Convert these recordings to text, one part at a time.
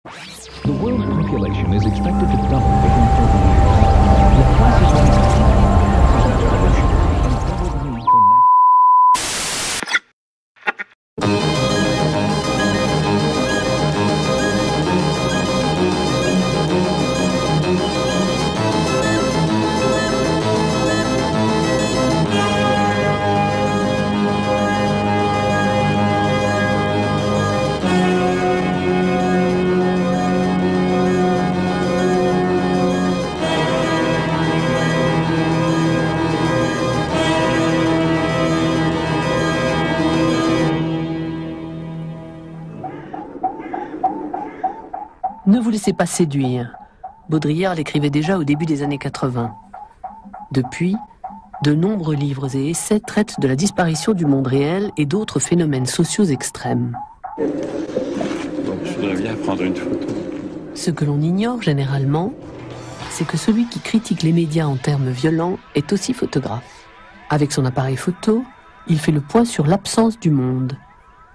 The world's population is expected to double within 30 years, with twice as many population and double the need for natural. Ne vous laissez pas séduire. Baudrillard l'écrivait déjà au début des années 80. Depuis, de nombreux livres et essais traitent de la disparition du monde réel et d'autres phénomènes sociaux extrêmes. Donc, je voudrais bien prendre une photo. Ce que l'on ignore généralement, c'est que celui qui critique les médias en termes violents est aussi photographe. Avec son appareil photo, il fait le point sur l'absence du monde.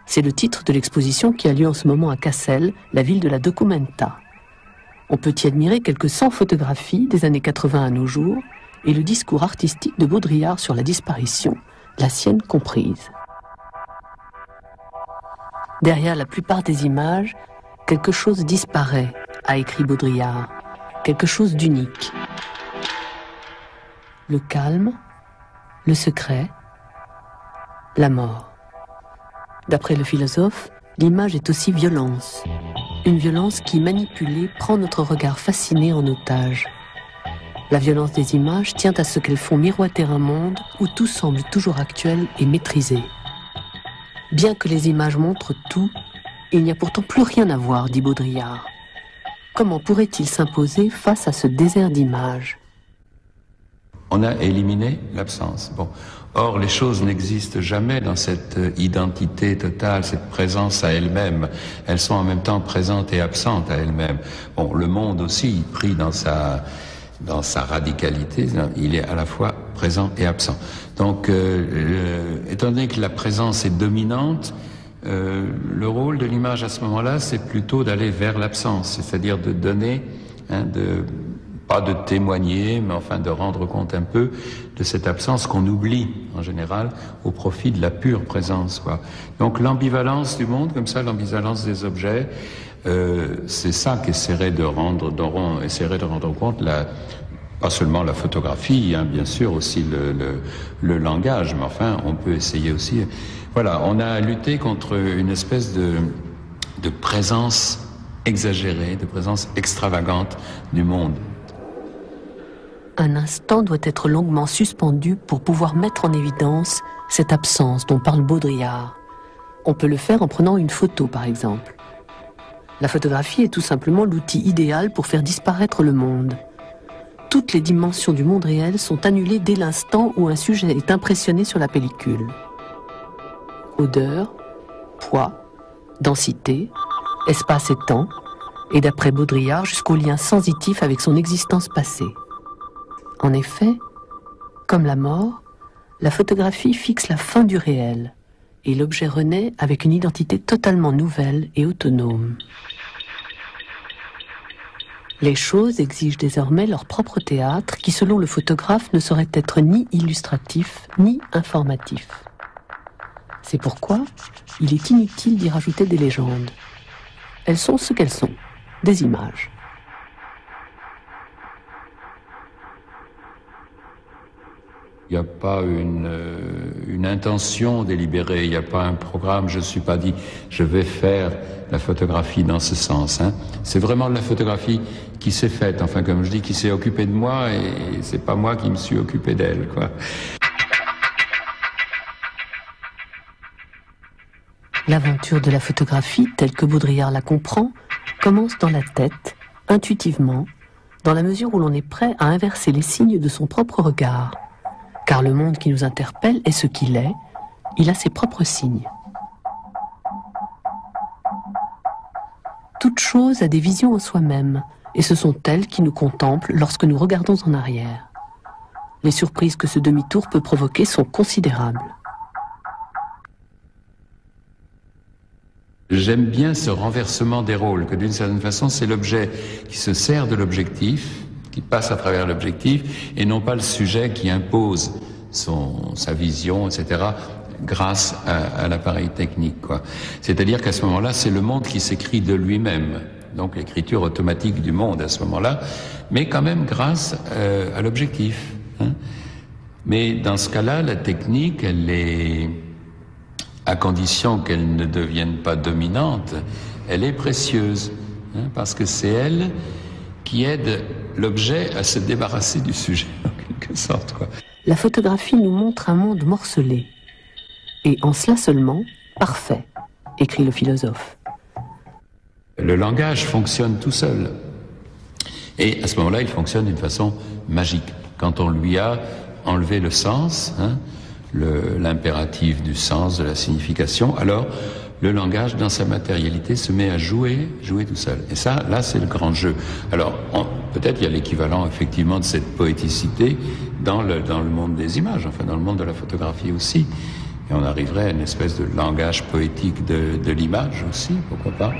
C'est le titre de l'exposition qui a lieu en ce moment à Cassel, la ville de la Documenta. On peut y admirer quelques 100 photographies des années 80 à nos jours et le discours artistique de Baudrillard sur la disparition, la sienne comprise. Derrière la plupart des images, quelque chose disparaît, a écrit Baudrillard, quelque chose d'unique. Le calme, le secret, la mort. D'après le philosophe, l'image est aussi violence. Une violence qui, manipulée, prend notre regard fasciné en otage. La violence des images tient à ce qu'elles font miroiter un monde où tout semble toujours actuel et maîtrisé. Bien que les images montrent tout, il n'y a pourtant plus rien à voir, dit Baudrillard. Comment pourrait-il s'imposer face à ce désert d'images ? On a éliminé l'absence. Bon. Or, les choses n'existent jamais dans cette identité totale, cette présence à elle-même. Elles sont en même temps présentes et absentes à elles-mêmes. Bon, le monde aussi, pris dans sa radicalité, il est à la fois présent et absent. Donc, étant donné que la présence est dominante, le rôle de l'image à ce moment-là, c'est plutôt d'aller vers l'absence, c'est-à-dire de donner, pas de témoigner, mais enfin de rendre compte un peu de cette absence qu'on oublie en général au profit de la pure présence, quoi. Donc l'ambivalence du monde, comme ça, l'ambivalence des objets, c'est ça qu'essaierait de rendre compte pas seulement la photographie, bien sûr, aussi le langage, mais enfin on peut essayer aussi. Voilà, on a lutté contre une espèce de présence exagérée, de présence extravagante du monde. Un instant doit être longuement suspendu pour pouvoir mettre en évidence cette absence dont parle Baudrillard. On peut le faire en prenant une photo, par exemple. La photographie est tout simplement l'outil idéal pour faire disparaître le monde. Toutes les dimensions du monde réel sont annulées dès l'instant où un sujet est impressionné sur la pellicule. Odeur, poids, densité, espace et temps, et d'après Baudrillard jusqu'au lien sensitif avec son existence passée. En effet, comme la mort, la photographie fixe la fin du réel et l'objet renaît avec une identité totalement nouvelle et autonome. Les choses exigent désormais leur propre théâtre qui, selon le photographe, ne saurait être ni illustratif ni informatif. C'est pourquoi il est inutile d'y rajouter des légendes. Elles sont ce qu'elles sont, des images. Il n'y a pas une intention délibérée, il n'y a pas un programme, je ne suis pas dit je vais faire la photographie dans ce sens. C'est vraiment la photographie qui s'est faite, enfin comme je dis, qui s'est occupée de moi et c'est pas moi qui me suis occupé d'elle, quoi. L'aventure de la photographie, telle que Baudrillard la comprend, commence dans la tête, intuitivement, dans la mesure où l'on est prêt à inverser les signes de son propre regard. Car le monde qui nous interpelle est ce qu'il est, il a ses propres signes. Toute chose a des visions en soi-même, et ce sont elles qui nous contemplent lorsque nous regardons en arrière. Les surprises que ce demi-tour peut provoquer sont considérables. J'aime bien ce renversement des rôles, que d'une certaine façon, c'est l'objet qui se sert de l'objectif, qui passe à travers l'objectif, et non pas le sujet qui impose sa vision, etc., grâce à l'appareil technique, quoi. C'est-à-dire qu'à ce moment-là, c'est le monde qui s'écrit de lui-même. Donc l'écriture automatique du monde à ce moment-là, mais quand même grâce à l'objectif. Hein. Mais dans ce cas-là, la technique, elle est, à condition qu'elle ne devienne pas dominante, elle est précieuse, hein, parce que c'est elle qui aide l'objet à se débarrasser du sujet, en quelque sorte, quoi. La photographie nous montre un monde morcelé, et en cela seulement, parfait, écrit le philosophe. Le langage fonctionne tout seul. Et à ce moment-là, il fonctionne d'une façon magique. Quand on lui a enlevé le sens, hein, l'impératif du sens, de la signification, alors le langage, dans sa matérialité, se met à jouer tout seul. Et ça, là, c'est le grand jeu. Alors, peut-être il y a l'équivalent, effectivement, de cette poéticité dans le monde des images, enfin, dans le monde de la photographie aussi. Et on arriverait à une espèce de langage poétique de l'image aussi, pourquoi pas.